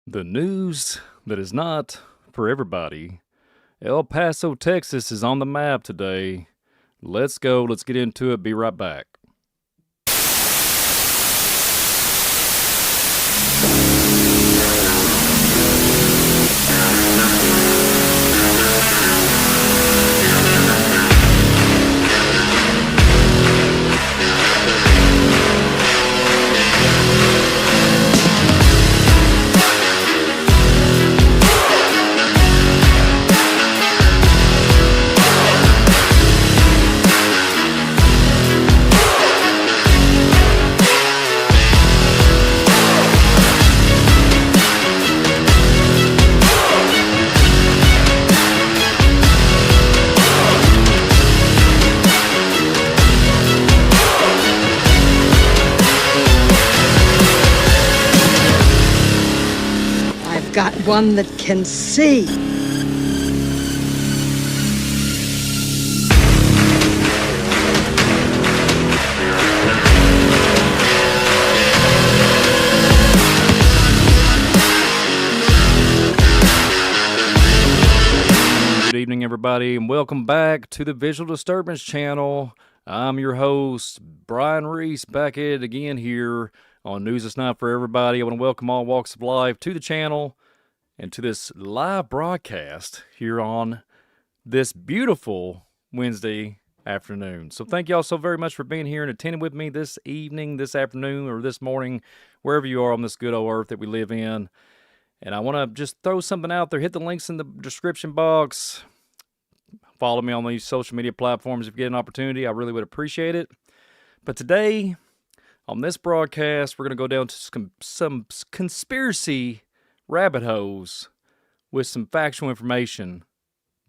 The news that is not for everybody. El Paso, Texas is on the map today. Let's go. Let's get into it. Be right back. Got one that can see. Good evening, everybody, and welcome back to the Visual Disturbance channel. I'm your host, Brian Reese, back at it again here on News That's Not For Everybody. I want to welcome all walks of life to the channel and to this live broadcast here on this beautiful Wednesday afternoon. So thank y'all so very much for being here and attending with me this evening, this afternoon, or this morning, wherever you are on this good old earth that we live in. And I want to just throw something out there. Hit the links in the description box. Follow me on these social media platforms if you get an opportunity. I really would appreciate it. But today, on this broadcast, we're going to go down to some conspiracy rabbit holes with some factual information.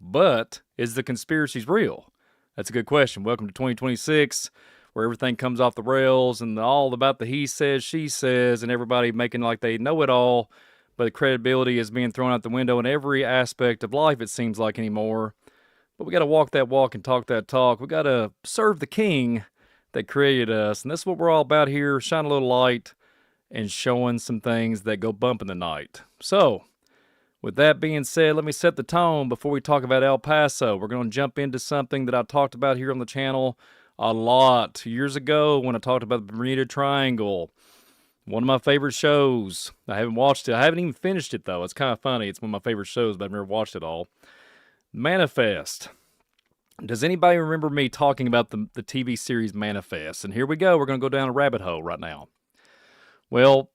But is the conspiracies real? That's a good question. Welcome to 2026, where everything comes off the rails and all about the he says, she says, and everybody making like they know it all. But the credibility is being thrown out the window in every aspect of life, it seems like, anymore. But we got to walk that walk and talk that talk. We got to serve the king that created us. And this is what we're all about here, shine a little light and showing some things that go bump in the night. So, with that being said, let me set the tone before we talk about El Paso. We're going to jump into something that I talked about here on the channel a lot years ago when I talked about the Bermuda Triangle. One of my favorite shows. I haven't watched it. I haven't even finished it, though. It's kind of funny. It's one of my favorite shows, but I've never watched it all. Manifest. Does anybody remember me talking about the TV series Manifest? And here we go. We're going to go down a rabbit hole right now. Well,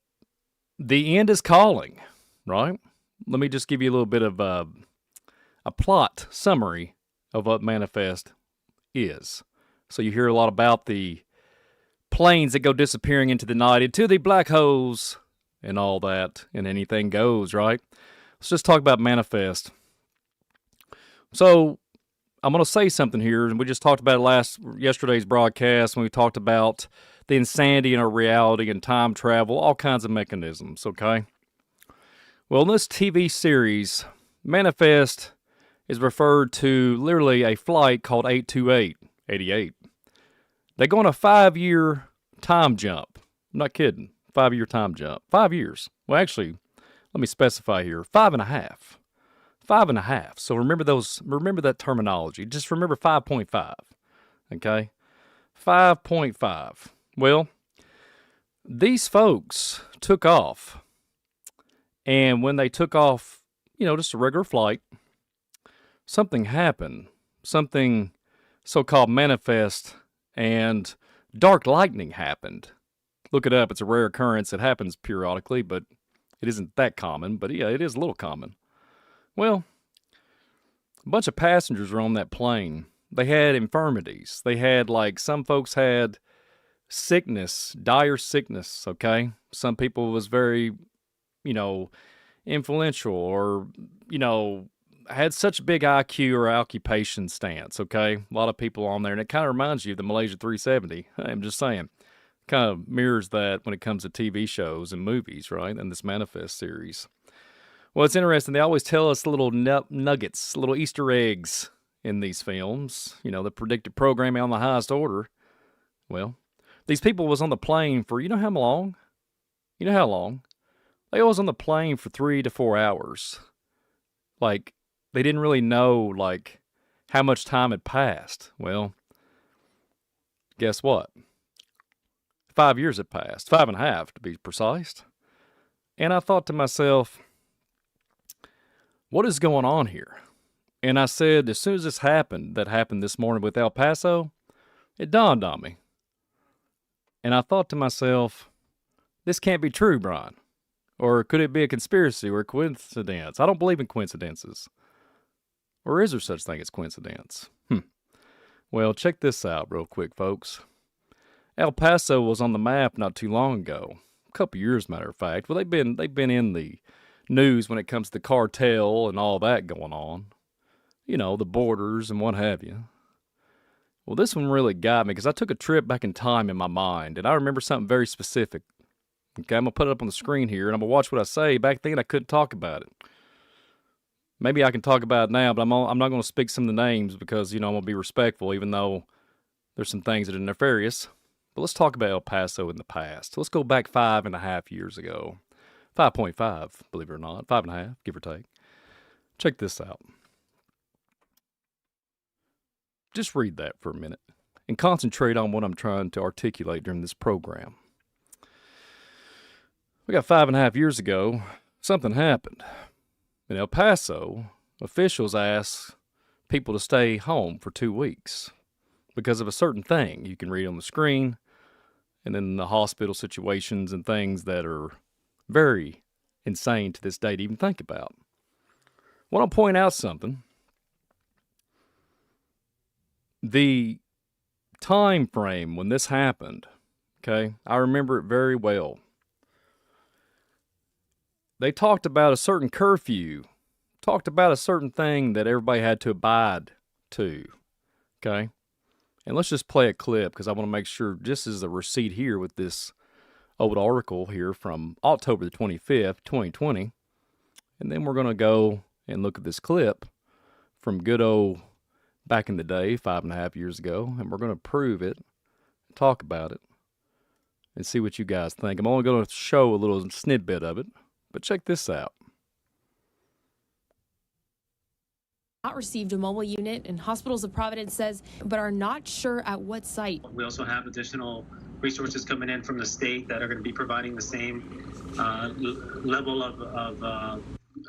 the end is calling, right? Let me just give you a little bit of a plot summary of what Manifest is. So you hear a lot about the planes that go disappearing into the night, into the black holes, and all that, and anything goes, right? Let's just talk about Manifest. So I'm going to say something here, and we just talked about it yesterday's broadcast when we talked about the insanity in our reality and time travel, all kinds of mechanisms, okay? Well, in this TV series, Manifest is referred to literally a flight called 828, 88. They go on a 5-year time jump. I'm not kidding. 5-year time jump. 5 years. Well, actually, let me specify here. 5.5. 5.5. So remember that terminology. Just remember 5.5. Okay? 5.5. Well, these folks took off. And when they took off, just a regular flight, something happened. Something so-called manifest and dark lightning happened. Look it up. It's a rare occurrence. It happens periodically, but it isn't that common. But yeah, it is a little common. Well, a bunch of passengers were on that plane. They had infirmities. They had, some folks had sickness, dire sickness, okay? Some people was very, influential or, had such a big IQ or occupation stance, okay? A lot of people on there, and it kind of reminds you of the Malaysia 370. I'm just saying. Kind of mirrors that when it comes to TV shows and movies, right? And this Manifest series. Well, it's interesting. They always tell us little nuggets, little Easter eggs in these films. The predictive programming on the highest order. Well, these people was on the plane for, you know how long? They was on the plane for 3 to 4 hours. Like, they didn't really know, like, how much time had passed. Well, guess what? 5 years had passed, 5.5 to be precise. And I thought to myself, what is going on here? And I said, as soon as this happened, that happened this morning with El Paso, it dawned on me. And I thought to myself, this can't be true, Brian. Or could it be a conspiracy or a coincidence? I don't believe in coincidences. Or is there such thing as coincidence? Well, check this out real quick, folks. El Paso was on the map not too long ago. A couple years, matter of fact. Well, they've been in the news when it comes to cartel and all that going on. You know, the borders and what have you. Well, this one really got me because I took a trip back in time in my mind, and I remember something very specific. Okay, I'm going to put it up on the screen here, and I'm going to watch what I say. Back then, I couldn't talk about it. Maybe I can talk about it now, but I'm not going to speak some of the names because, I'm going to be respectful, even though there's some things that are nefarious. But let's talk about El Paso in the past. Let's go back 5.5 years ago. 5.5, believe it or not. 5.5, give or take. Check this out. Just read that for a minute and concentrate on what I'm trying to articulate during this program. We got 5.5 years ago, something happened. In El Paso, officials asked people to stay home for 2 weeks because of a certain thing you can read on the screen, and then the hospital situations and things that are very insane to this day to even think about. I want to point out something. The time frame when this happened, okay, I remember it very well. They talked about a certain curfew, talked about a certain thing that everybody had to abide to, okay? And let's just play a clip because I want to make sure, just as a receipt here with this old article here from October the 25th, 2020, and then we're going to go and look at this clip from good old back in the day, 5.5 years ago, and we're going to prove it, talk about it, and see what you guys think. I'm only going to show a little snippet of it, but check this out. Not received a mobile unit, and Hospitals of Providence says, but are not sure at what site. We also have additional resources coming in from the state that are going to be providing the same level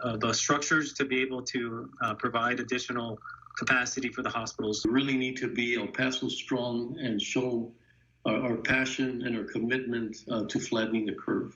of structures to be able to provide additional capacity for the hospitals. We really need to be El Paso strong and show our passion and our commitment to flattening the curve.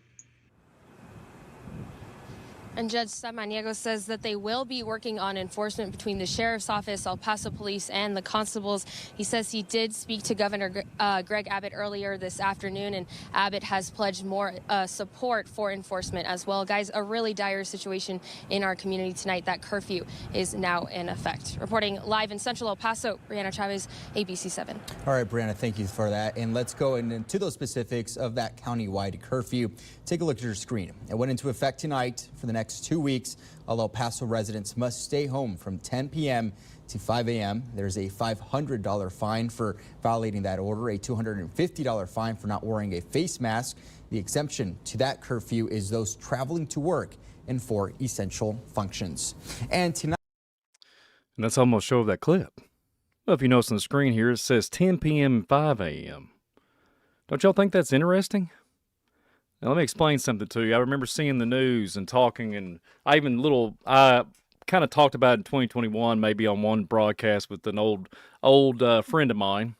And Judge Samaniego says that they will be working on enforcement between the Sheriff's Office, El Paso Police, and the constables. He says he did speak to Governor Greg Abbott earlier this afternoon, and Abbott has pledged more support for enforcement as well. Guys, a really dire situation in our community tonight. That curfew is now in effect. Reporting live in Central El Paso, Brianna Chavez, ABC 7. All right, Brianna, thank you for that. And let's go into those specifics of that countywide curfew. Take a look at your screen. It went into effect tonight. For the next 2 weeks, all El Paso residents must stay home from 10 p.m. to 5 a.m. There's a $500 fine for violating that order, a $250 fine for not wearing a face mask. The exemption to that curfew is those traveling to work and for essential functions. And tonight, And that's almost show of that clip. Well, if you notice on the screen here, it says 10 p.m. and 5 a.m. Don't y'all think that's interesting? Now, let me explain something to you. I remember seeing the news and talking, and I kind of talked about it in 2021, maybe on one broadcast with an old friend of mine.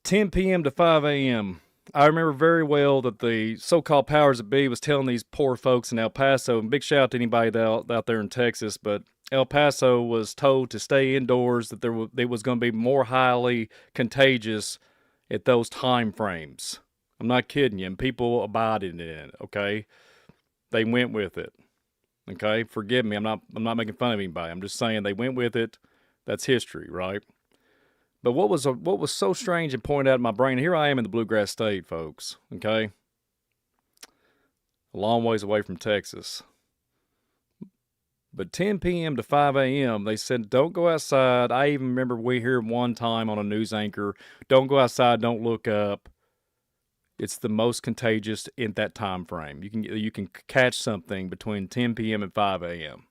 10 p.m. to 5 a.m. I remember very well that the so-called powers that be was telling these poor folks in El Paso, and big shout out to anybody out there in Texas, but El Paso was told to stay indoors, that it was going to be more highly contagious at those time frames. I'm not kidding you, and people abided in it, okay? They went with it, okay? Forgive me, I'm not making fun of anybody. I'm just saying they went with it. That's history, right? But what was so strange and pointed out in my brain, here I am in the Bluegrass State, folks, okay? A long ways away from Texas. But 10 p.m. to 5 a.m., they said, don't go outside. I even remember we heard one time on a news anchor, don't go outside, don't look up. it's the most contagious in that time frame. You can catch something between 10 p.m. and 5 a.m.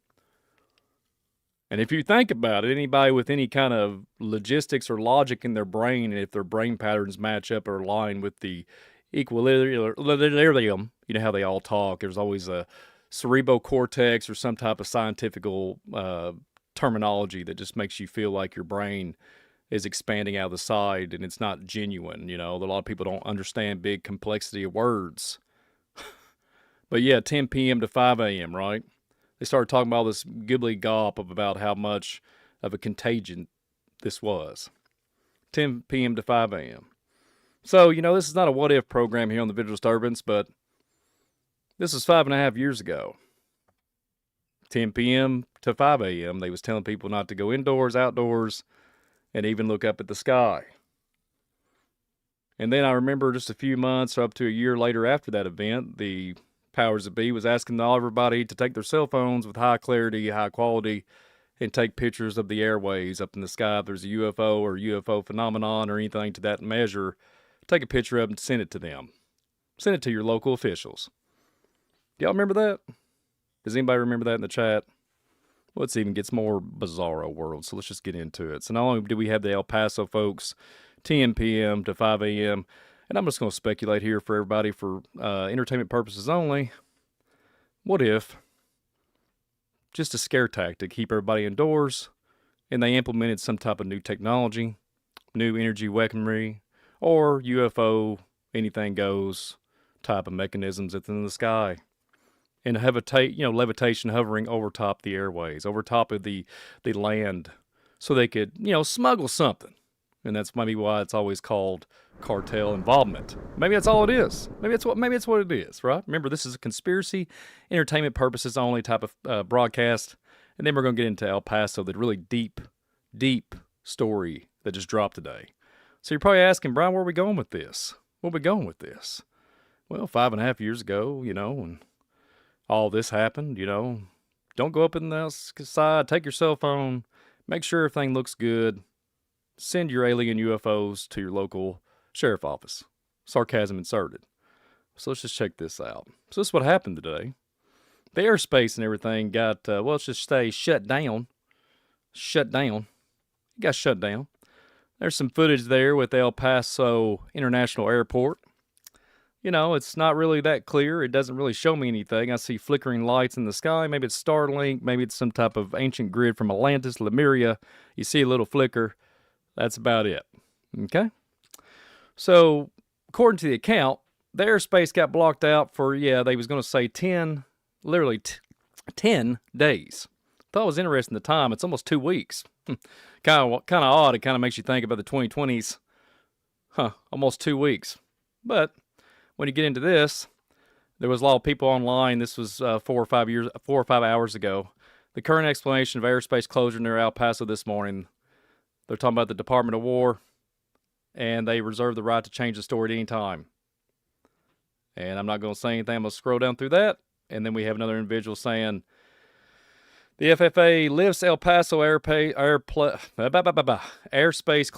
And if you think about it, anybody with any kind of logistics or logic in their brain, and if their brain patterns match up or align with the equilibrium, you know how they all talk. There's always a cerebral cortex or some type of scientific terminology that just makes you feel like your brain is expanding out of the side and it's not genuine. You know, a lot of people don't understand big complexity of words. But yeah, 10 p.m. to 5 a.m., right? They started talking about all this gibbly gop about how much of a contagion this was. 10 p.m. to 5 a.m. So, you know, this is not a what-if program here on the Visual Disturbance, but this is 5.5 years ago. 10 p.m. to 5 a.m., they was telling people not to go indoors, outdoors, and even look up at the sky. And then I remember just a few months or up to a year later after that event, the powers that be was asking everybody to take their cell phones with high clarity, high quality, and take pictures of the airways up in the sky. If there's a UFO or UFO phenomenon or anything to that measure, take a picture of it and send it to them. Send it to your local officials. Do y'all remember that? Does anybody remember that in the chat? Well, it even gets more bizarro world, so let's just get into it. So not only do we have the El Paso folks, 10 p.m. to 5 a.m., and I'm just going to speculate here for everybody for entertainment purposes only. What if, just a scare tactic, keep everybody indoors, and they implemented some type of new technology, new energy weaponry, or UFO, anything goes type of mechanisms that's in the sky, and levitation hovering over top the airways, over top of the land, so they could, smuggle something. And that's maybe why it's always called cartel involvement. Maybe that's all it is. Maybe it's what it is, right? Remember, this is a conspiracy, entertainment purposes only type of broadcast. And then we're going to get into El Paso, the really deep, deep story that just dropped today. So you're probably asking, Brian, where are we going with this? Where are we going with this? Well, 5.5 years ago, when all this happened, don't go up in the side, take your cell phone, make sure everything looks good. Send your alien UFOs to your local sheriff office. Sarcasm inserted. So let's just check this out. So this is what happened today. The airspace and everything got, let's just say shut down. It got shut down. There's some footage there with El Paso International Airport. It's not really that clear. It doesn't really show me anything. I see flickering lights in the sky. Maybe it's Starlink. Maybe it's some type of ancient grid from Atlantis, Lemuria. You see a little flicker. That's about it. Okay? So, according to the account, the airspace got blocked out for, they was going to say 10 days. Thought it was interesting the time. It's almost 2 weeks. Kind of odd. It kind of makes you think about the 2020s. Almost 2 weeks. But when you get into this, there was a lot of people online. This was 4 or 5 hours ago. The current explanation of airspace closure near El Paso this morning. They're talking about the Department of War, and they reserve the right to change the story at any time. And I'm not going to say anything. I'm going to scroll down through that. And then we have another individual saying, the FFA lifts El Paso airspace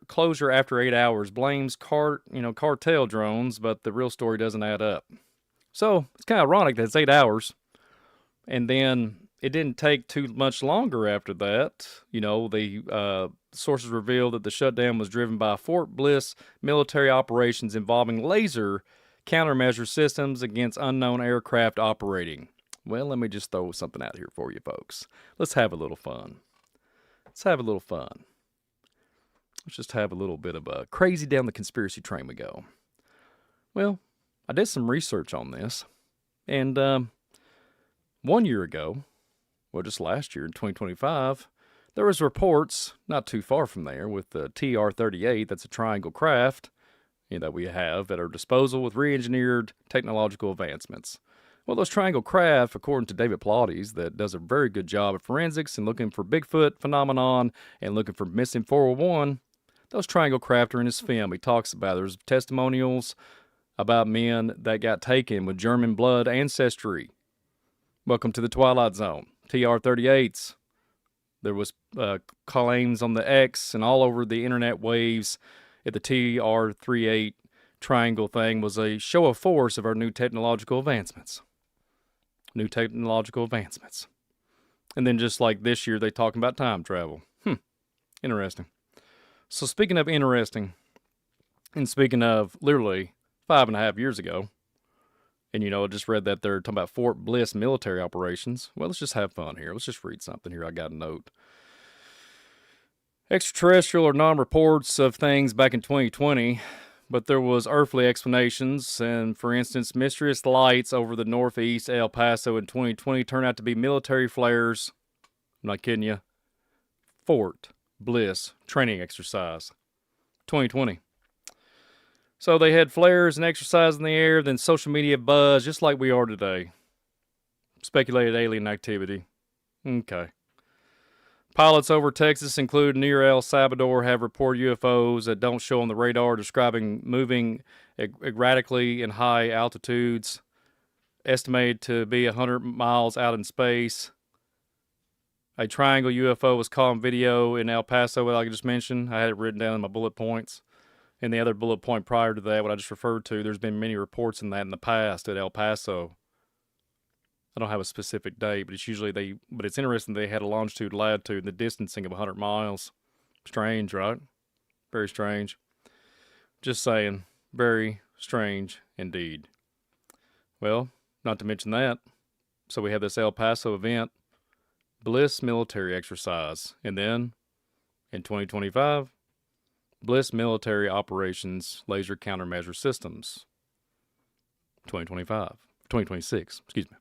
closure after 8 hours, blames cartel drones, but the real story doesn't add up. So it's kind of ironic that it's 8 hours, and then it didn't take too much longer after that. The sources revealed that the shutdown was driven by Fort Bliss military operations involving laser countermeasure systems against unknown aircraft operating. Well, let me just throw something out here for you folks. Let's have a little fun. Let's just have a little bit of a crazy down the conspiracy train we go. Well, I did some research on this, and 1 year ago, just last year in 2025, there was reports not too far from there with the TR-38, that's a triangle craft, that we have at our disposal with re-engineered technological advancements. Well, those triangle craft, according to David Pilates, that does a very good job of forensics and looking for Bigfoot phenomenon and looking for missing 401, those triangle craft are in his film. He talks about there's testimonials about men that got taken with German blood ancestry. Welcome to the Twilight Zone. TR-38s. There was claims on the X and all over the internet waves at the TR-38 triangle thing was a show of force of our new technological advancements. New technological advancements. And then just like this year, they talking about time travel. Interesting. So speaking of interesting, and speaking of literally 5.5 years ago, and I just read that they're talking about Fort Bliss military operations. Well, let's just have fun here. Let's just read something here. I got a note. Extraterrestrial or non-reports of things back in 2020, but there was earthly explanations, and for instance, mysterious lights over the northeast El Paso in 2020 turned out to be military flares. I'm not kidding you. Fort Bliss training exercise. 2020. So they had flares and exercise in the air, then social media buzz, just like we are today. Speculated alien activity. Okay. Pilots over Texas, including near El Salvador, have reported UFOs that don't show on the radar, describing moving erratically in high altitudes, estimated to be 100 miles out in space. A triangle UFO was caught on video in El Paso, like I just mentioned. I had it written down in my bullet points. And the other bullet point prior to that, what I just referred to, there's been many reports in that in the past at El Paso. I don't have a specific date, but it's usually but it's interesting they had a longitude, latitude, and the distancing of 100 miles. Strange, right? Very strange. Just saying. Very strange indeed. Well, not to mention that. So we have this El Paso event, Bliss military exercise. And then, in 2025, Bliss military operations laser countermeasure systems. 2026, excuse me.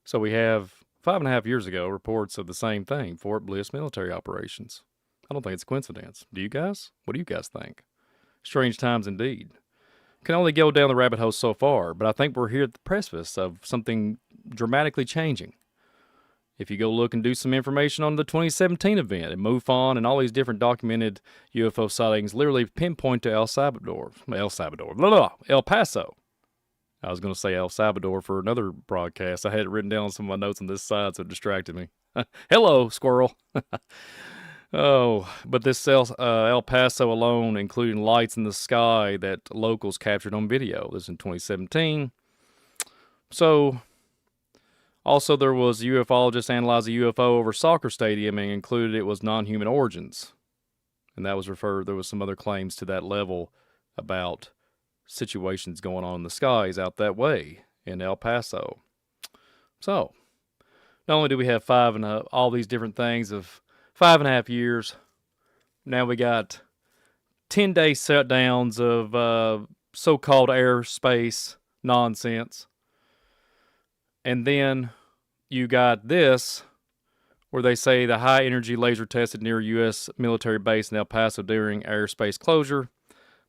So we have 5.5 years ago reports of the same thing, Fort Bliss military operations. I don't think it's a coincidence. Do you guys? What do you guys think? Strange times indeed. Can only go down the rabbit hole so far, but I think we're here at the precipice of something dramatically changing. If you go look and do some information on the 2017 event and MUFON and all these different documented UFO sightings literally pinpoint to El Paso. I was going to say El Salvador for another broadcast. I had it written down on some of my notes on this side, so it distracted me. Hello, squirrel. Oh, but this El Paso alone, including lights in the sky that locals captured on video. This is in 2017. So, also there was a ufologist analyzed a UFO over soccer stadium and concluded it was non-human origins. And that was there was some other claims to that level about situations going on in the skies out that way in El Paso. So, not only do we have all these different things of 5.5 years, now we got 10-day shutdowns of so-called airspace nonsense. And then you got this, where they say the high-energy laser tested near U.S. military base in El Paso during airspace closure.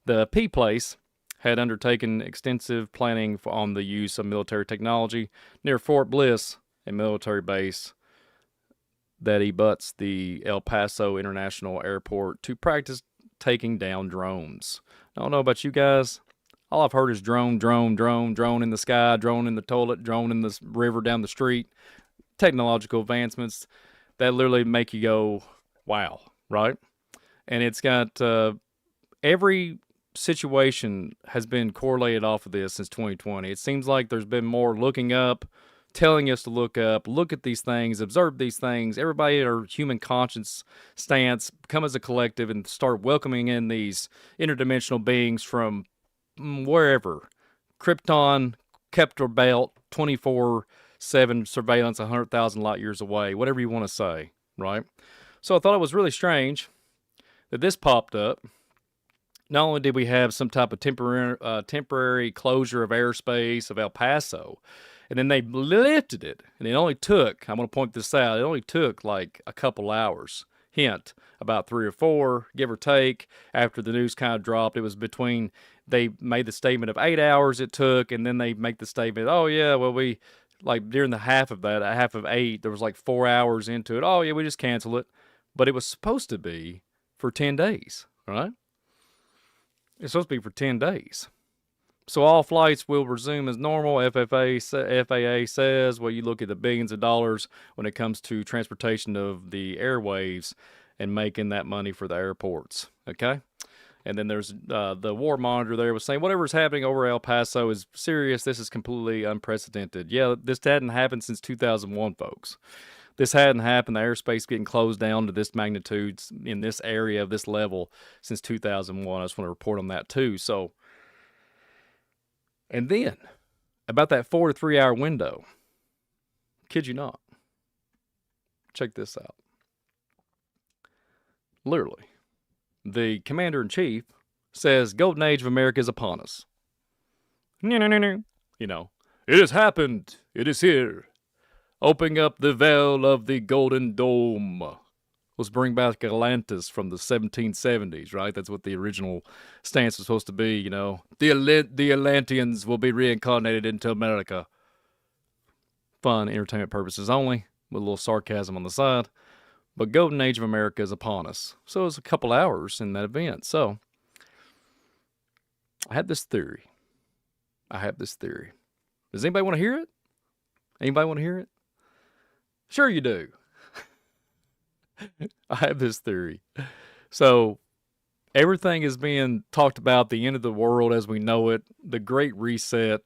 The P place had undertaken extensive planning on the use of military technology near Fort Bliss, a military base that abuts the El Paso International Airport, to practice taking down drones. I don't know about you guys. All I've heard is drone, drone, drone, drone in the sky, drone in the toilet, drone in the river down the street. Technological advancements that literally make you go, wow, right? And it's got every situation has been correlated off of this since 2020. It seems like there's been more looking up, telling us to look up, look at these things, observe these things. Everybody in our human conscience stance, come as a collective and start welcoming in these interdimensional beings from wherever. Krypton, Kepler Belt, 24/7 surveillance, 100,000 light years away, whatever you want to say, right? So I thought it was really strange that this popped up. Not only did we have some type of temporary closure of airspace of El Paso, and then they lifted it, and it only took, I'm going to point this out, it only took like a couple hours. Hint, about 3 or 4, give or take, after the news kind of dropped. It was between, they made the statement of 8 hours it took, and then they make the statement, oh yeah, well we, like during the half of 8, there was like 4 hours into it. Oh yeah, we just cancel it. But it was supposed to be for 10 days, right? It's supposed to be for 10 days. So all flights will resume as normal. FAA says, well, you look at the billions of dollars when it comes to transportation of the airwaves and making that money for the airports, okay? And then there's the war monitor there was saying whatever's happening over El Paso is serious. This is completely unprecedented. Yeah, this hadn't happened since 2001, folks. This hadn't happened, the airspace getting closed down to this magnitude in this area of this level since 2001. I just want to report on that too. So, and then about that 4 to 3 hour window, kid you not, check this out. Literally, the commander-in-chief says Golden Age of America is upon us. You know, it has happened. It is here. Opening up the veil of the Golden Dome. Let's bring back Atlantis from the 1770s, right? That's what the original stance was supposed to be, you know. The Atlanteans will be reincarnated into America. Fun, entertainment purposes only, with a little sarcasm on the side. But Golden Age of America is upon us. So it was a couple hours in that event. So I had this theory. Does anybody want to hear it? Anybody want to hear it? Sure you do. I have this theory. So everything is being talked about, the end of the world as we know it, the Great Reset,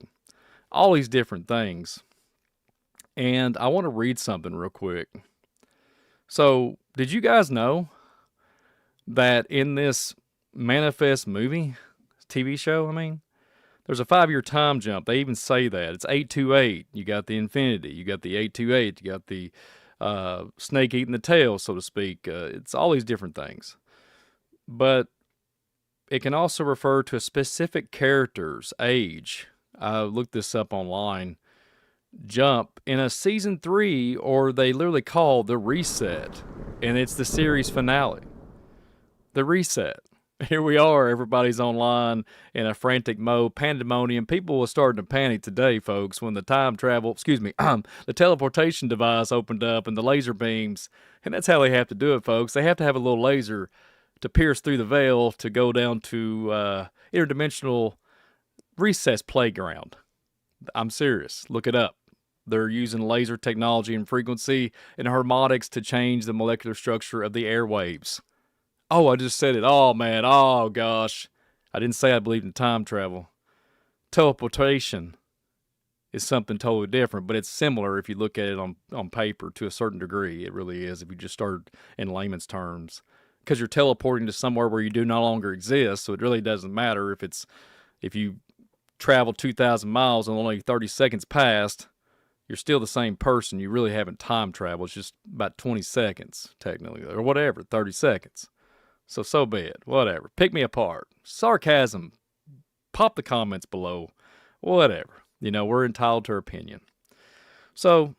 all these different things. And I want to read something real quick. So, did you guys know that in this Manifest movie, TV show, there's a 5-year time jump. They even say that. It's 828. You got the infinity. You got the 828. You got the snake eating the tail, so to speak. It's all these different things. But it can also refer to a specific character's age. I looked this up online. Jump in a season 3, or they literally call the reset, and it's the series finale. The reset. Here we are, everybody's online in a frantic mode, pandemonium. People were starting to panic today, folks, when the the teleportation device opened up and the laser beams, and that's how they have to do it, folks. They have to have a little laser to pierce through the veil to go down to interdimensional recess playground. I'm serious. Look it up. They're using laser technology and frequency and harmonics to change the molecular structure of the airwaves. Oh, I just said it. Oh, man. Oh, gosh. I didn't say I believed in time travel. Teleportation is something totally different, but it's similar if you look at it on paper to a certain degree. It really is if you just start in layman's terms. Because you're teleporting to somewhere where you do no longer exist, so it really doesn't matter if you travel 2,000 miles and only 30 seconds passed, you're still the same person. You really haven't time traveled. It's just about 20 seconds, technically, or whatever, 30 seconds. So be it. Whatever. Pick me apart. Sarcasm. Pop the comments below. Whatever. We're entitled to our opinion. So,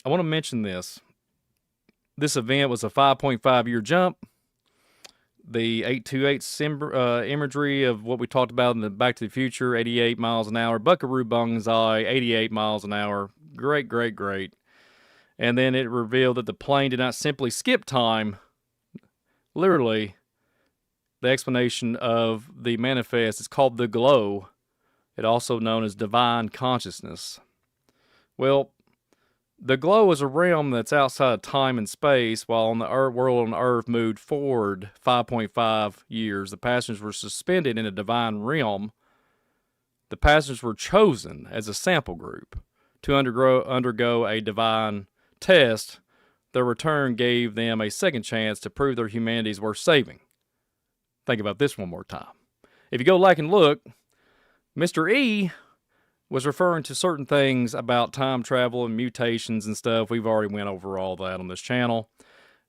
I want to mention this. This event was a 5.5-year jump. The 828 imagery of what we talked about in the Back to the Future, 88 miles an hour. Buckaroo Banzai, 88 miles an hour. Great, great, great. And then it revealed that the plane did not simply skip time. Literally, the explanation of the manifest is called the glow. It also known as divine consciousness. Well, the glow is a realm that's outside of time and space, while on the world on Earth moved forward 5.5 years. The passengers were suspended in a divine realm. The passengers were chosen as a sample group to undergo a divine test. Their return gave them a second chance to prove their humanity is worth saving. Think about this one more time. If you go back and look, Mr. E was referring to certain things about time travel and mutations and stuff. We've already went over all that on this channel.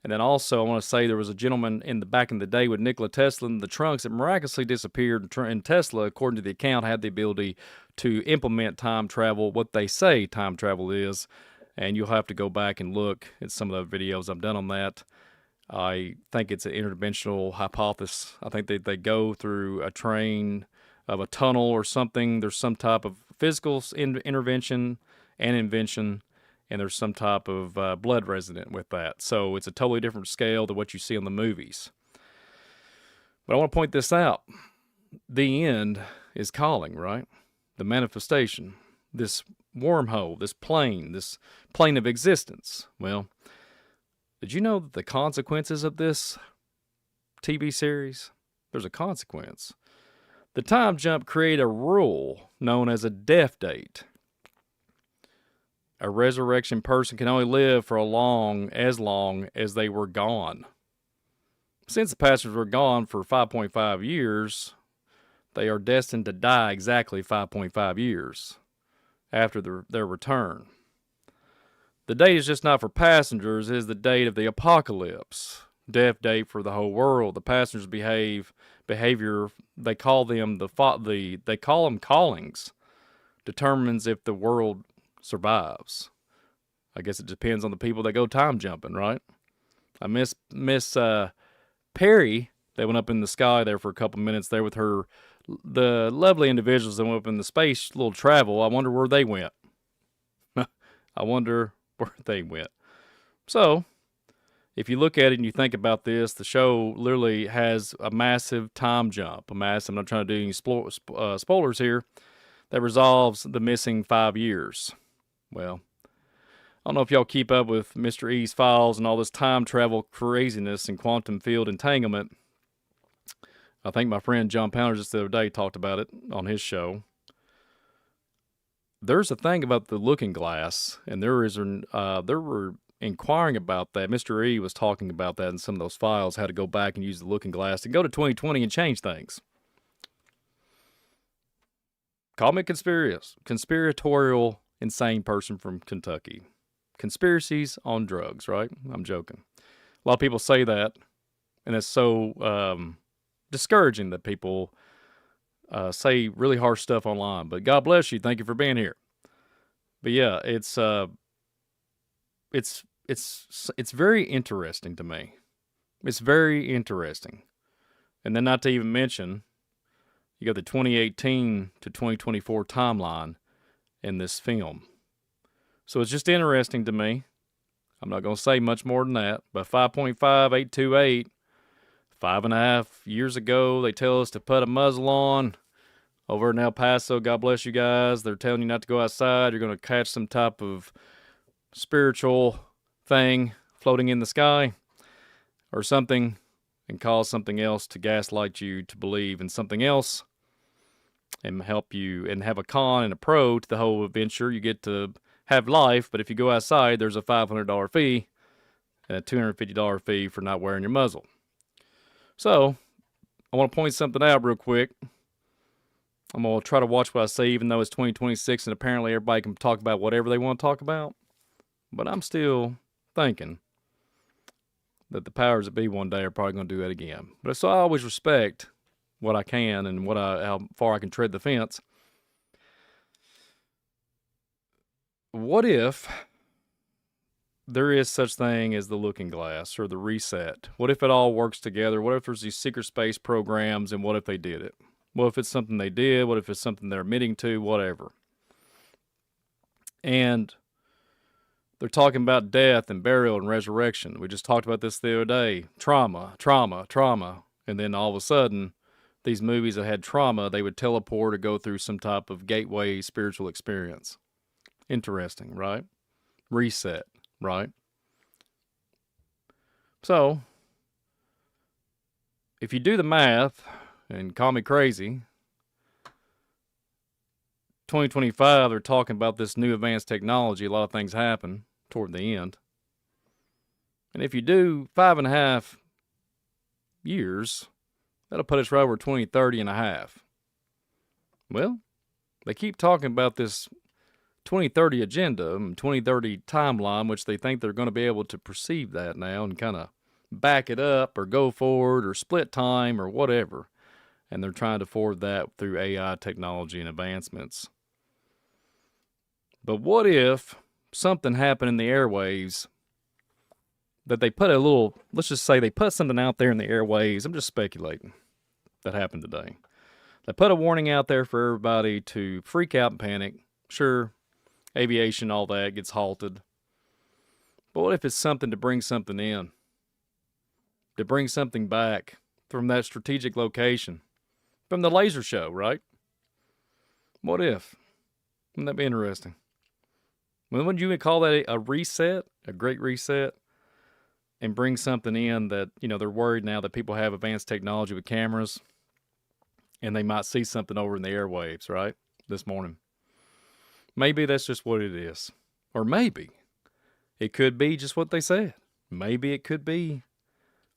And then also, I want to say there was a gentleman back in the day with Nikola Tesla in the trunks that miraculously disappeared, and Tesla, according to the account, had the ability to implement time travel, what they say time travel is. And you'll have to go back and look at some of the videos I've done on that. I think it's an interdimensional hypothesis. I think they go through a train of a tunnel or something. There's some type of physical intervention and invention, and there's some type of blood resident with that. So it's a totally different scale to what you see in the movies. But I want to point this out. The end is calling, right? The manifestation, this wormhole, this plane of existence. Well, did you know that the consequences of this TV series there's a consequence. The time jump created a rule known as a death date. A resurrection person can only live for as long as they were gone. Since the passengers were gone for 5.5 years, they are destined to die exactly 5.5 years after their return. The date is just not for passengers, it is the date of the apocalypse. Death date for the whole world. The passengers' behavior, they call them callings, determines if the world survives. I guess it depends on the people that go time jumping, right? I miss Perry. They went up in the sky there for a couple minutes there with the lovely individuals that went up in the space little travel. I wonder where they went. I wonder where they went. So, if you look at it and you think about this, the show literally has a massive time jump. I'm not trying to do any spoilers here. That resolves the missing 5 years. Well, I don't know if y'all keep up with Mr. E's files and all this time travel craziness and quantum field entanglement. I think my friend John Pounder just the other day talked about it on his show. There's a thing about the looking glass, and there were inquiring about that. Mr. E was talking about that in some of those files, how to go back and use the looking glass and go to 2020 and change things. Call me conspiratorial insane person from Kentucky. Conspiracies on drugs, right? I'm joking. A lot of people say that, and it's so discouraging that people say really harsh stuff online. But God bless you. Thank you for being here. But yeah, it's very interesting to me. It's very interesting. And then not to even mention, you got the 2018 to 2024 timeline in this film. So it's just interesting to me. I'm not going to say much more than that, but 5.5828, 5.5 years ago, they tell us to put a muzzle on. Over in El Paso, God bless you guys, they're telling you not to go outside. You're going to catch some type of spiritual thing floating in the sky or something and cause something else to gaslight you to believe in something else and help you and have a con and a pro to the whole adventure. You get to have life, but if you go outside, there's a $500 fee and a $250 fee for not wearing your muzzle. So, I want to point something out real quick. I'm going to try to watch what I say, even though it's 2026 and apparently everybody can talk about whatever they want to talk about. But I'm still thinking that the powers that be one day are probably going to do that again. But so I always respect what I can and how far I can tread the fence. What if there is such thing as the looking glass or the reset? What if it all works together? What if there's these secret space programs, and what if they did it? What if it's something they did? What if it's something they're admitting to? Whatever. And they're talking about death and burial and resurrection. We just talked about this the other day. Trauma. And then all of a sudden, these movies that had trauma, they would teleport or go through some type of gateway spiritual experience. Interesting, right? Reset, right? So, if you do the math, and call me crazy, 2025, they're talking about this new advanced technology. A lot of things happen toward the end. And if you do 5.5 years, that'll put us right over 2030 and a half. Well, they keep talking about this 2030 agenda and 2030 timeline, which they think they're going to be able to perceive that now and kind of back it up or go forward or split time or whatever. And they're trying to forward that through AI technology and advancements. But what if something happened in the airwaves that they put let's just say they put something out there in the airwaves, I'm just speculating, that happened today. They put a warning out there for everybody to freak out and panic. Sure, aviation, all that gets halted. But what if it's something to bring something in? To bring something back from that strategic location? From the laser show, right? What if? Wouldn't that be interesting? Wouldn't you call that a reset? A great reset? and bring something in that, they're worried now that people have advanced technology with cameras and they might see something over in the airwaves, right? This morning. Maybe that's just what it is. Or maybe it could be just what they said. Maybe it could be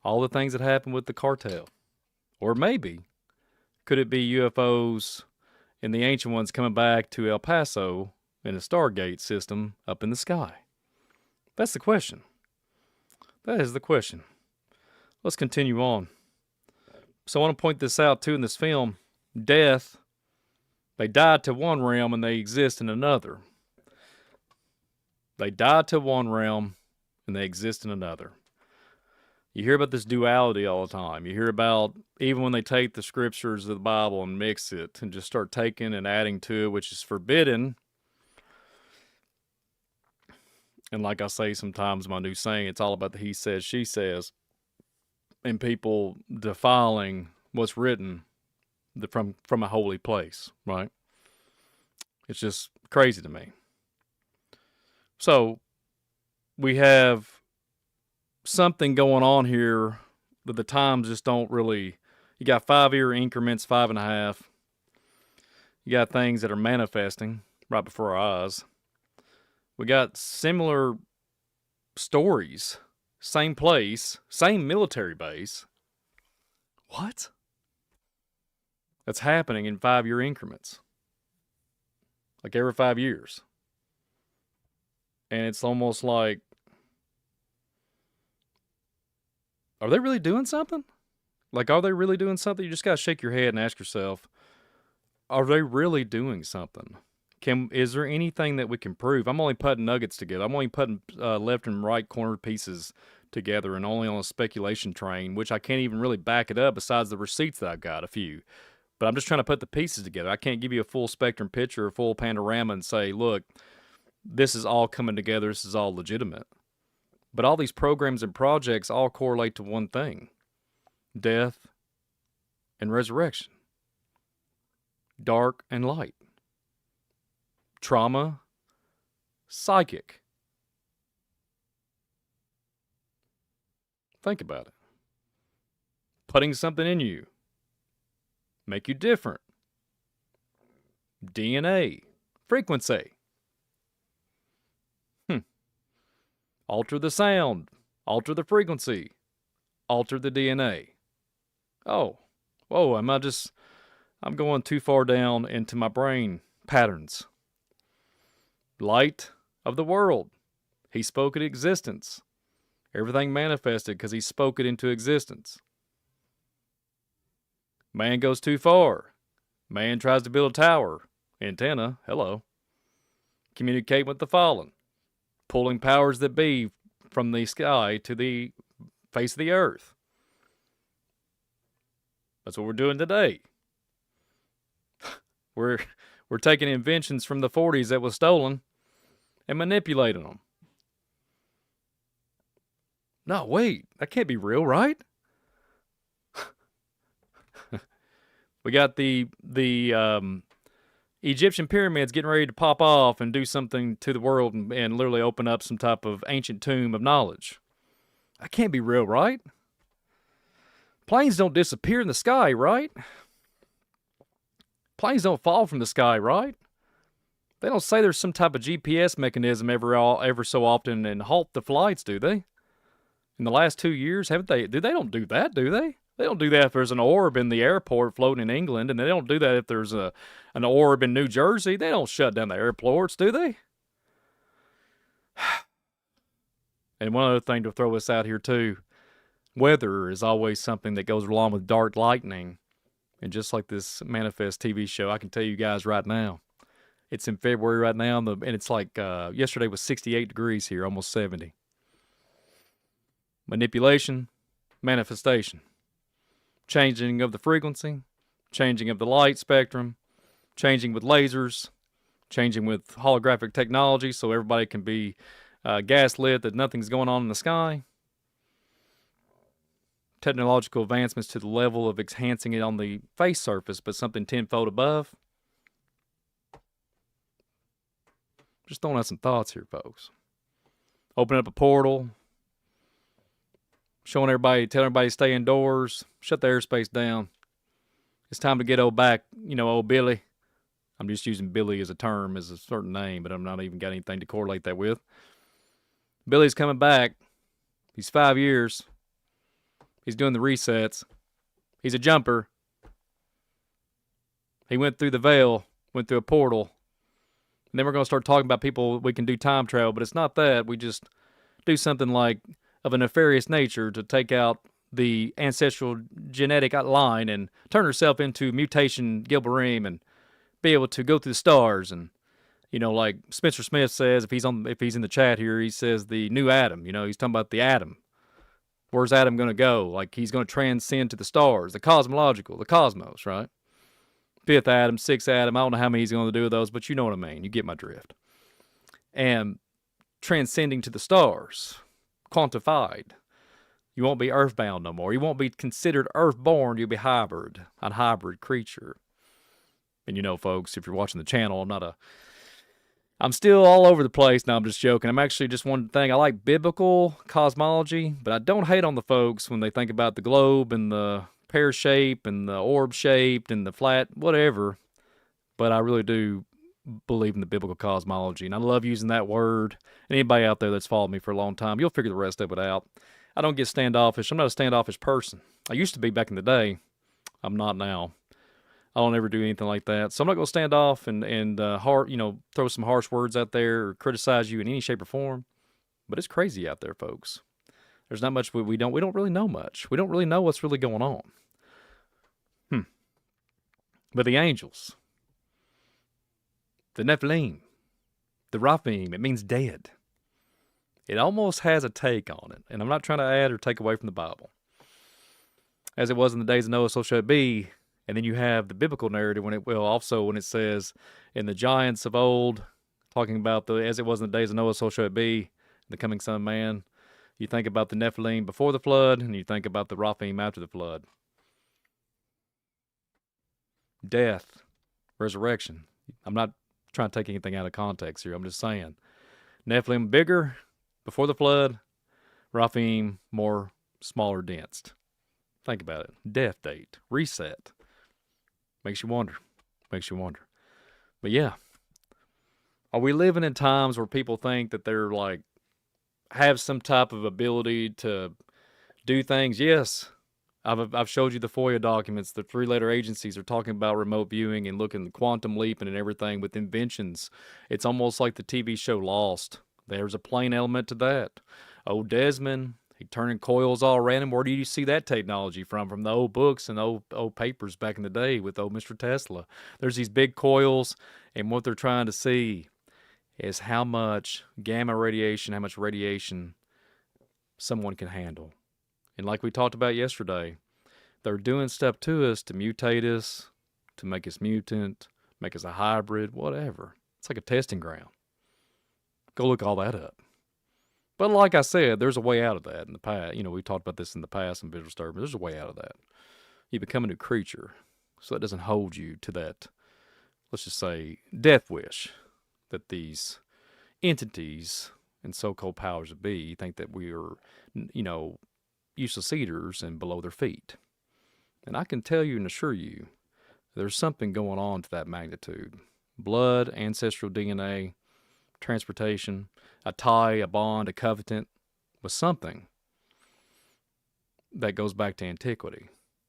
all the things that happened with the cartel. Or maybe could it be UFOs and the ancient ones coming back to El Paso in a Stargate system up in the sky? That's the question. That is the question. Let's continue on. So I want to point this out too in this film. Death, they die to one realm and they exist in another. They die to one realm and they exist in another. You hear about this duality all the time. You hear about even when they take the scriptures of the Bible and mix it and just start taking and adding to it, which is forbidden. And like I say sometimes, my new saying, it's all about the he says, she says. And people defiling what's written from a holy place, right? It's just crazy to me. So we have something going on here that the times just don't really. You got 5-year increments, 5.5. You got things that are manifesting right before our eyes. We got similar stories, same place, same military base. What? That's happening in 5-year increments, like every 5 years. And it's almost like, are they really doing something? Like, are they really doing something? You just got to shake your head and ask yourself, are they really doing something? Is there anything that we can prove? I'm only putting nuggets together. I'm only putting left and right corner pieces together and only on a speculation train, which I can't even really back it up besides the receipts that I've got, a few. But I'm just trying to put the pieces together. I can't give you a full spectrum picture, a full panorama and say, look, this is all coming together. This is all legitimate. But all these programs and projects all correlate to one thing: death and resurrection, dark and light, trauma, psychic. Think about it. Putting something in you, make you different. DNA, frequency. Alter the sound, alter the frequency, alter the DNA. Oh, whoa, I'm going too far down into my brain patterns. Light of the world. He spoke it existence. Everything manifested because he spoke it into existence. Man goes too far. Man tries to build a tower. Antenna, hello. Communicate with the fallen. Pulling powers that be from the sky to the face of the earth. That's what we're doing today. We're taking inventions from the 40s that was stolen and manipulating them. No, wait, that can't be real, right? We got the Egyptian pyramids getting ready to pop off and do something to the world and literally open up some type of ancient tomb of knowledge. That can't be real, right? Planes don't disappear in the sky, right? Planes don't fall from the sky, right? They don't say there's some type of GPS mechanism ever so often and halt the flights, do they? In the last 2 years, haven't they? They don't do that, do they? They don't do that if there's an orb in the airport floating in England, and they don't do that if there's an orb in New Jersey. They don't shut down the airports, do they? And one other thing to throw us out here too, weather is always something that goes along with dark lightning. And just like this Manifest TV show, I can tell you guys right now, it's in February right now, and it's like yesterday was 68 degrees here, almost 70. Manipulation, manifestation. Changing of the frequency, changing of the light spectrum, changing with lasers, changing with holographic technology so everybody can be gaslit that nothing's going on in the sky. Technological advancements to the level of enhancing it on the face surface, but something tenfold above. Just throwing out some thoughts here, folks. Open up a portal. telling everybody to stay indoors, shut the airspace down. It's time to get old Billy. I'm just using Billy as a term, as a certain name, but I'm not even got anything to correlate that with. Billy's coming back. He's 5 years. He's doing the resets. He's a jumper. He went through the veil, went through a portal. And then we're going to start talking about people we can do time travel, but it's not that. We just do something like of a nefarious nature to take out the ancestral genetic line and turn herself into mutation Gilberine and be able to go through the stars. And like Spencer Smith says, if he's in the chat here, he says the new Adam. He's talking about the atom. Where's Adam going to go? Like, he's going to transcend to the stars, the cosmological, the cosmos, right? Fifth Adam, sixth Adam. I don't know how many he's going to do with those, but you know what I mean. You get my drift. And transcending to the stars, quantified. You won't be earthbound no more. You won't be considered earthborn. You'll be a hybrid creature. And folks, if you're watching the channel, I'm still all over the place. No, I'm just joking. I'm actually just one thing. I like biblical cosmology, but I don't hate on the folks when they think about the globe and the pear shape and the orb shaped and the flat, whatever. But I really do believe in the biblical cosmology, and I love using that word. Anybody out there that's followed me for a long time, you'll figure the rest of it out. I don't get standoffish. I'm not a standoffish person. I used to be back in the day. I'm not now. I don't ever do anything like that. So I'm not going to stand off and throw some harsh words out there or criticize you in any shape or form. But it's crazy out there, folks. There's not much we don't really know much. We don't really know what's really going on. But the angels, the Nephilim, the Raphaim, it means dead. It almost has a take on it. And I'm not trying to add or take away from the Bible. As it was in the days of Noah, so shall it be. And then you have the biblical narrative when it says in the giants of old, talking about as it was in the days of Noah, so shall it be, the coming Son of Man. You think about the Nephilim before the flood, and you think about the Raphaim after the flood. Death, resurrection. I'm not trying to take anything out of context here. I'm just saying. Nephilim bigger before the flood, Raphaim smaller, dense. Think about it. Death date, reset. Makes you wonder. But yeah, are we living in times where people think that they're have some type of ability to do things? Yes. I've showed you the FOIA documents. The 3-letter agencies are talking about remote viewing and looking at quantum leaping and everything with inventions. It's almost like the TV show Lost. There's a plane element to that. Old Desmond, he turning coils all random. Where do you see that technology from? From the old books and old papers back in the day with old Mr. Tesla. There's these big coils, and what they're trying to see is how much gamma radiation, how much radiation someone can handle. And like we talked about yesterday, they're doing stuff to us to mutate us, to make us mutant, make us a hybrid, whatever. It's like a testing ground. Go look all that up. But like I said, there's a way out of that in the past. We talked about this in the past in Visual Disturbance. There's a way out of that. You become a new creature, so that doesn't hold you to that, let's just say, death wish that these entities and so-called powers that be think that we are, useless eaters and below their feet. And I can tell you and assure you, there's something going on to that magnitude. Blood, ancestral DNA, transportation, a tie, a bond, a covenant with something that goes back to antiquity.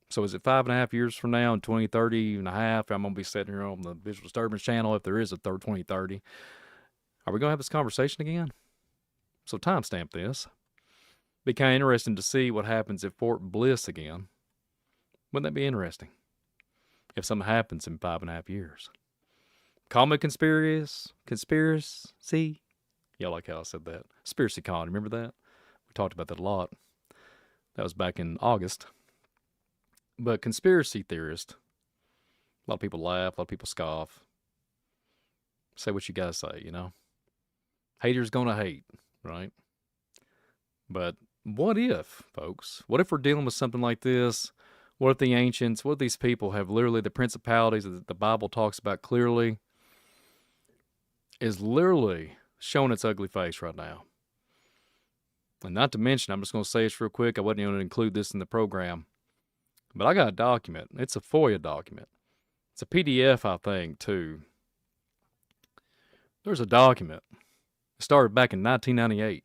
So is it 5.5 years from now in 2030 and a half, I'm going to be sitting here on the Visual Disturbance channel if there is a third 2030. Are we going to have this conversation again? So timestamp this. Be kind of interesting to see what happens if Fort Bliss again. Wouldn't that be interesting? If something happens in 5.5 years. Call me conspiracy. Y'all like how I said that. Conspiracy con, remember that? We talked about that a lot. That was back in August. But conspiracy theorist, a lot of people laugh, a lot of people scoff. Say what you gotta say, Haters gonna hate, right? But what if, folks? What if we're dealing with something like this? What if the ancients, what if these people have literally the principalities that the Bible talks about clearly is literally showing its ugly face right now? And not to mention, I'm just going to say this real quick. I wasn't going to include this in the program. But I got a document. It's a FOIA document. It's a PDF, I think, too. There's a document. It started back in 1998.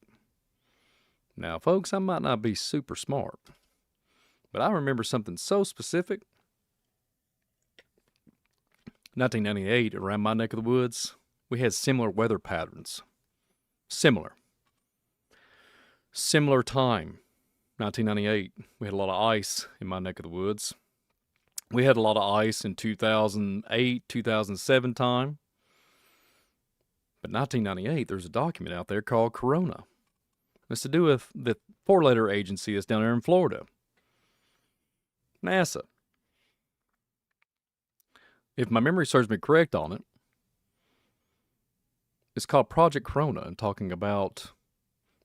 Now, folks, I might not be super smart, but I remember something so specific. 1998, around my neck of the woods, we had similar weather patterns. Similar time. 1998, we had a lot of ice in my neck of the woods. We had a lot of ice in 2008, 2007 time. But 1998, there's a document out there called Corona. It's to do with the four-letter agency that's down there in Florida. NASA. If my memory serves me correct on it, it's called Project Corona, and talking about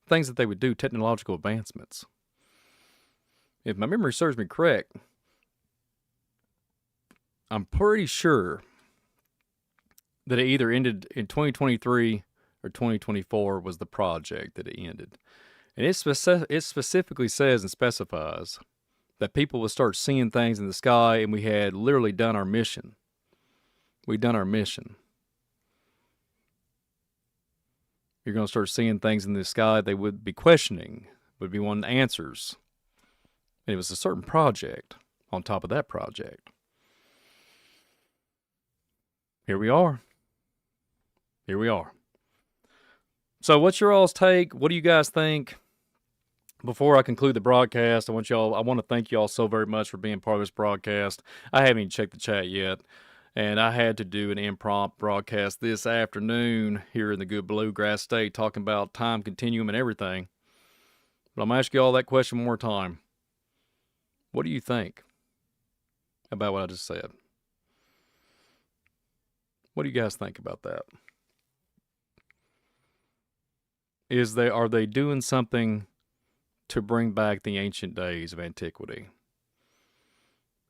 things that they would do, technological advancements. If my memory serves me correct, I'm pretty sure that it either ended in 2023 or 2024 was the project that it ended. And it specifically says and specifies that people would start seeing things in the sky, and we had literally done our mission. We'd done our mission. You're going to start seeing things in the sky they would be questioning, would be wanting answers. And it was a certain project on top of that project. Here we are. Here we are. So what's your all's take? What do you guys think? Before I conclude the broadcast, I want to thank y'all so very much for being part of this broadcast. I haven't even checked the chat yet, and I had to do an impromptu broadcast this afternoon here in the good bluegrass state talking about time continuum and everything. But I'm going to ask you all that question one more time. What do you think about what I just said? What do you guys think about that? Are they doing something to bring back the ancient days of antiquity?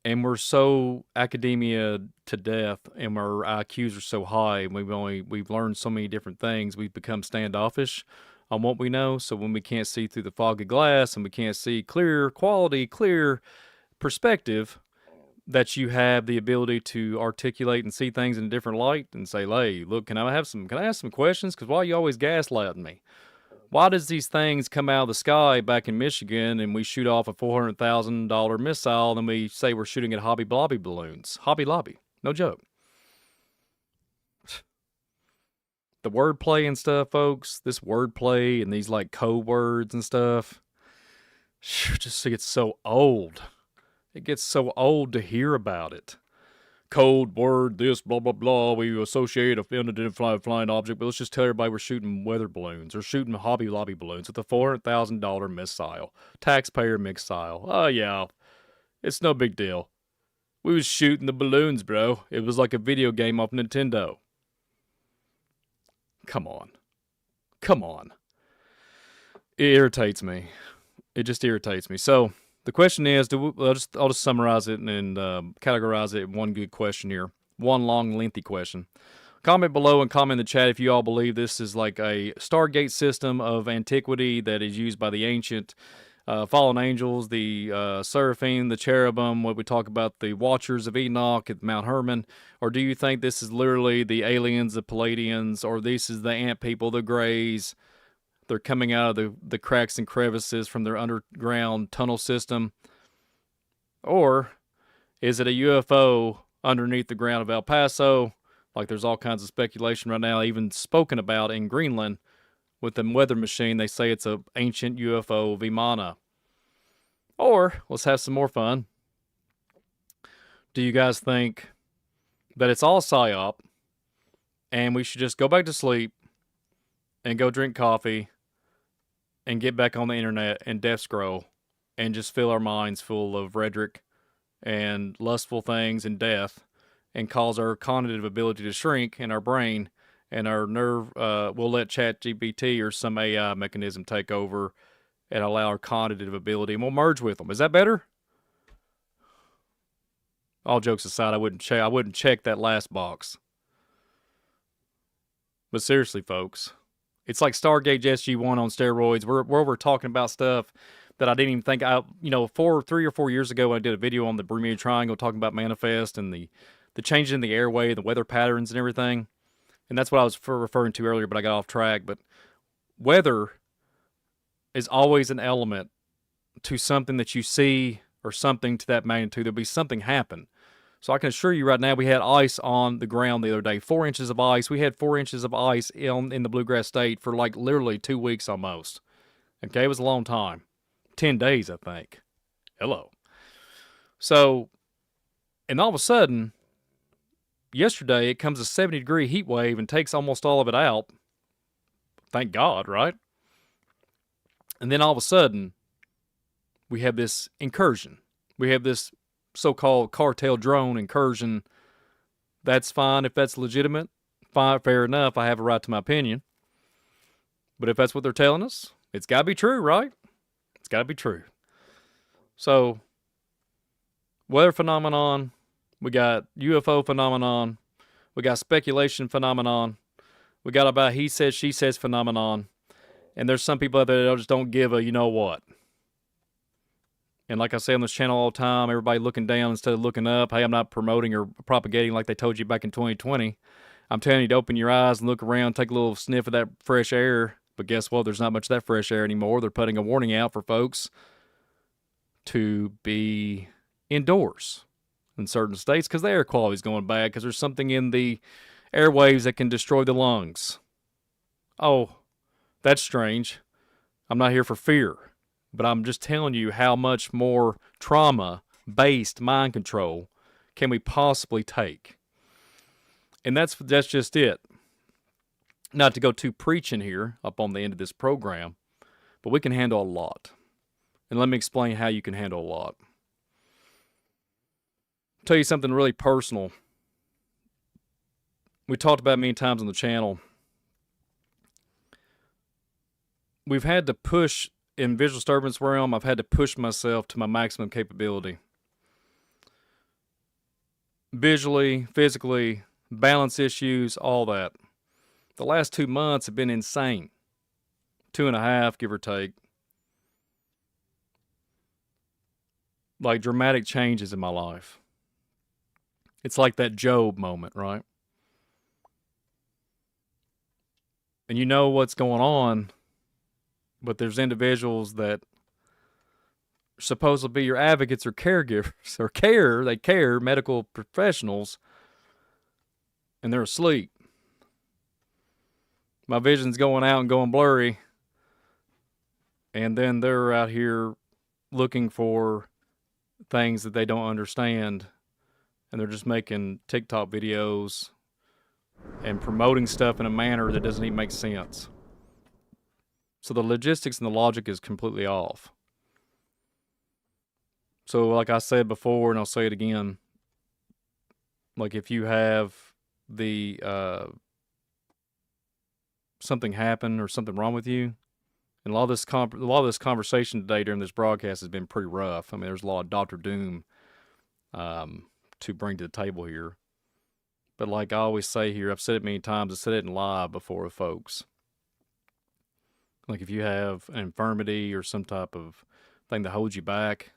And we're so academia to death, and our IQs are so high, and we've learned so many different things. We've become standoffish on what we know. So when we can't see through the foggy glass and we can't see clear perspective, that you have the ability to articulate and see things in a different light and say, "Hey, look, can I ask some questions? Because why are you always gaslighting me? Why does these things come out of the sky back in Michigan and we shoot off a $400,000 missile and then we say we're shooting at Hobby Lobby balloons? Hobby Lobby. No joke." The wordplay and stuff, folks, this wordplay and these like code words and stuff, just gets so old. It gets so old to hear about it. Code word, this, blah, blah, blah. We associate an unidentified flying object, but let's just tell everybody we're shooting weather balloons or shooting Hobby Lobby balloons with a $400,000 missile. Taxpayer missile. Oh, yeah. It's no big deal. We was shooting the balloons, bro. It was like a video game off Nintendo. Come on. Come on. It irritates me. It just irritates me. So, the question is, I'll just summarize it and categorize it in one good question here. One long, lengthy question. Comment below and comment in the chat if you all believe this is like a Stargate system of antiquity that is used by the ancient fallen angels, the seraphim, the cherubim, what we talk about, the watchers of Enoch at Mount Hermon, or do you think this is literally the aliens, the Palladians, or this is the ant people, the Greys? They're coming out of the cracks and crevices from their underground tunnel system? Or is it a UFO underneath the ground of El Paso? Like there's all kinds of speculation right now, even spoken about in Greenland with the weather machine. They say it's an ancient UFO Vimana. Or, let's have some more fun. Do you guys think that it's all PSYOP and we should just go back to sleep and go drink coffee and get back on the internet and death scroll and just fill our minds full of rhetoric and lustful things and death and cause our cognitive ability to shrink in our brain and our nerve, we'll let ChatGPT or some AI mechanism take over and allow our cognitive ability and we'll merge with them. Is that better? All jokes aside, I wouldn't check that last box. But seriously, folks, It's like Stargate SG-1 on steroids, where we're talking about stuff that I didn't even think 3 or 4 years ago when I did a video on the Bermuda Triangle talking about manifest and the change in the airway, the weather patterns and everything. And that's what I was referring to earlier, but I got off track. But weather is always an element to something that you see or something to that magnitude. There'll be something happen. So I can assure you right now, we had ice on the ground the other day, 4 inches of ice. We had 4 inches of ice in the Bluegrass State for like literally 2 weeks almost. Okay, it was a long time. 10 days, I think. Hello. So, and all of a sudden, yesterday it comes a 70-degree heat wave and takes almost all of it out. Thank God, right? And then all of a sudden, we have this incursion. We have this so-called cartel drone incursion. That's fine if that's legitimate. Fine, fair enough. I have a right to my opinion. But if that's what they're telling us, it's got to be true, right? It's got to be true. So, weather phenomenon, we got UFO phenomenon, we got speculation phenomenon, we got about he says, she says phenomenon, and there's some people out there that just don't give a you know what. And like I say on this channel all the time, everybody looking down instead of looking up. Hey, I'm not promoting or propagating like they told you back in 2020. I'm telling you to open your eyes and look around, take a little sniff of that fresh air. But guess what? There's not much of that fresh air anymore. They're putting a warning out for folks to be indoors in certain states because the air quality is going bad because there's something in the airwaves that can destroy the lungs. Oh, that's strange. I'm not here for fear. But I'm just telling you how much more trauma-based mind control can we possibly take. And that's just it. Not to go too preaching here up on the end of this program, but we can handle a lot. And let me explain how you can handle a lot. I'll tell you something really personal. We talked about it many times on the channel. We've had to push in visual disturbance realm, I've had to push myself to my maximum capability. Visually, physically, balance issues, all that. The last 2 months have been insane. 2.5, give or take. Like dramatic changes in my life. It's like that Job moment, right? And you know what's going on. But there's individuals that are supposed to be your advocates or caregivers or they care, medical professionals, and they're asleep. My vision's going out and going blurry, and then they're out here looking for things that they don't understand, and they're just making TikTok videos and promoting stuff in a manner that doesn't even make sense. So the logistics and the logic is completely off. So like I said before, and I'll say it again, like if you have the something happen or something wrong with you, and a lot of this conversation today during this broadcast has been pretty rough. I mean, there's a lot of Dr. Doom to bring to the table here. But like I always say here, I've said it many times, I've said it in live before with folks. Like if you have an infirmity or some type of thing that holds you back,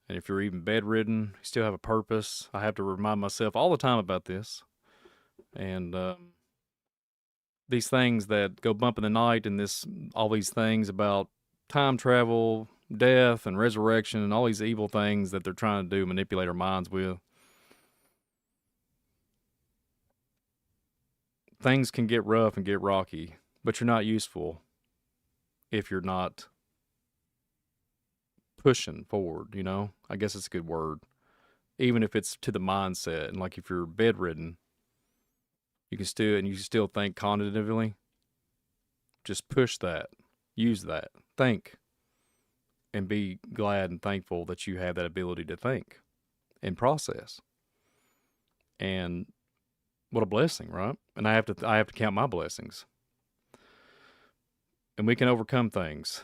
and if you're even bedridden, you still have a purpose. I have to remind myself all the time about this. And these things that go bump in the night and all these things about time travel, death, and resurrection, and all these evil things that they're trying to do, manipulate our minds with. Things can get rough and get rocky. But you're not useful if you're not pushing forward, you know? I guess it's a good word. Even if it's to the mindset. And like if you're bedridden, you can still think cognitively. Just push that. Use that. Think. And be glad and thankful that you have that ability to think and process. And what a blessing, right? And I have to count my blessings. And we can overcome things.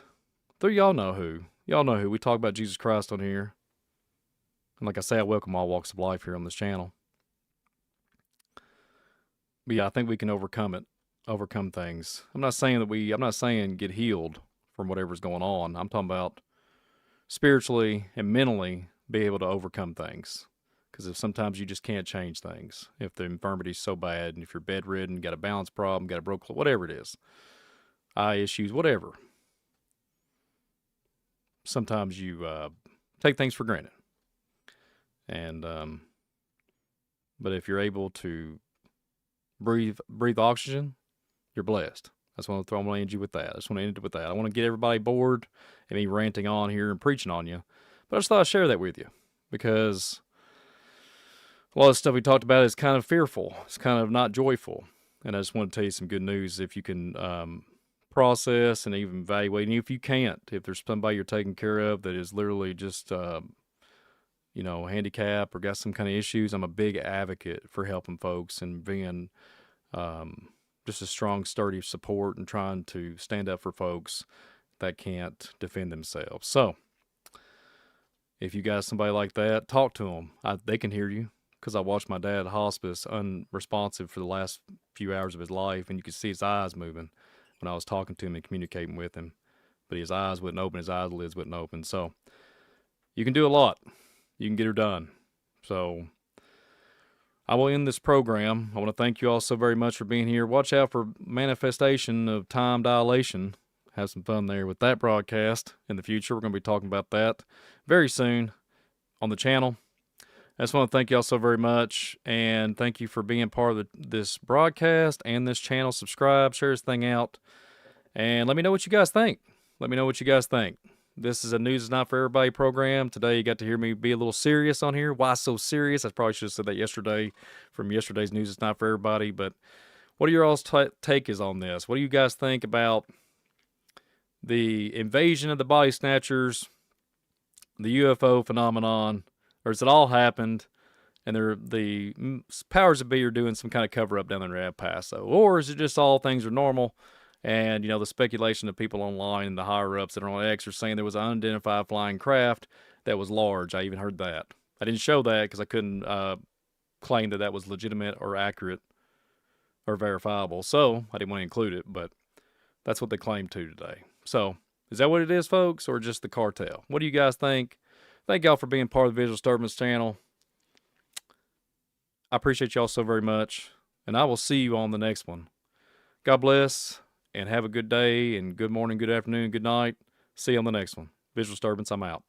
Though y'all know who. Y'all know who. We talk about Jesus Christ on here. And like I say, I welcome all walks of life here on this channel. But yeah, I think we can overcome it. overcome things. I'm not saying get healed from whatever's going on. I'm talking about spiritually and mentally be able to overcome things. Because if sometimes you just can't change things, if the infirmity's so bad, and if you're bedridden, got a balance problem, got a broke, whatever it is, eye issues, whatever, sometimes you take things for granted. And but if you're able to breathe oxygen, you're blessed. That's what I'm going to end you with that. I just want to end it with that. I want to get everybody bored and me ranting on here and preaching on you, but I just thought I'd share that with you because a lot of stuff we talked about is kind of fearful. It's kind of not joyful. And I just want to tell you some good news. If you can process and even evaluate, and if you can't, if there's somebody you're taking care of that is literally just, handicapped or got some kind of issues, I'm a big advocate for helping folks and being just a strong, sturdy support and trying to stand up for folks that can't defend themselves. So if you got somebody like that, talk to them. They can hear you. Because I watched my dad at hospice unresponsive for the last few hours of his life, and you could see his eyes moving when I was talking to him and communicating with him. But his eyes wouldn't open, his eyelids wouldn't open. So you can do a lot. You can get her done. So I will end this program. I want to thank you all so very much for being here. Watch out for manifestation of time dilation. Have some fun there with that broadcast in the future. We're going to be talking about that very soon on the channel. I just want to thank y'all so very much, and thank you for being part of this broadcast and this channel. Subscribe, share this thing out, and let me know what you guys think. Let me know what you guys think. This is a News is Not For Everybody program. Today you got to hear me be a little serious on here. Why so serious? I probably should have said that yesterday from yesterday's News is Not For Everybody, but what are your all's take is on this? What do you guys think about the invasion of the body snatchers, the UFO phenomenon? Or has it all happened, and the powers that be are doing some kind of cover-up down there at Paso? Or is it just all things are normal, and, the speculation of people online and the higher-ups that are on X are saying there was an unidentified flying craft that was large. I even heard that. I didn't show that because I couldn't claim that was legitimate or accurate or verifiable, so I didn't want to include it, but that's what they claim today. So, is that what it is, folks, or just the cartel? What do you guys think? Thank y'all for being part of the Visual Disturbance channel. I appreciate y'all so very much, and I will see you on the next one. God bless, and have a good day, and good morning, good afternoon, good night. See you on the next one. Visual Disturbance, I'm out.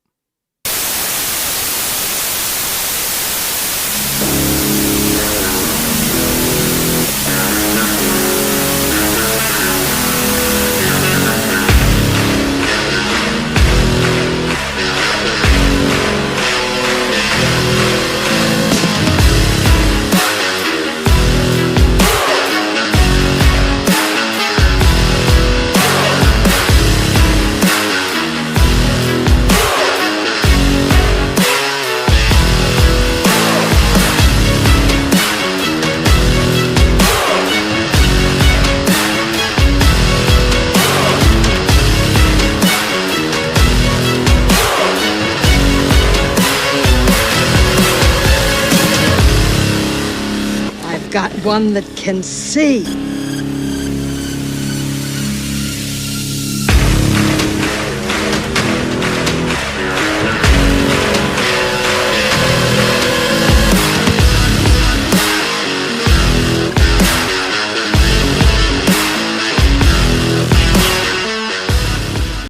I've got one that can see.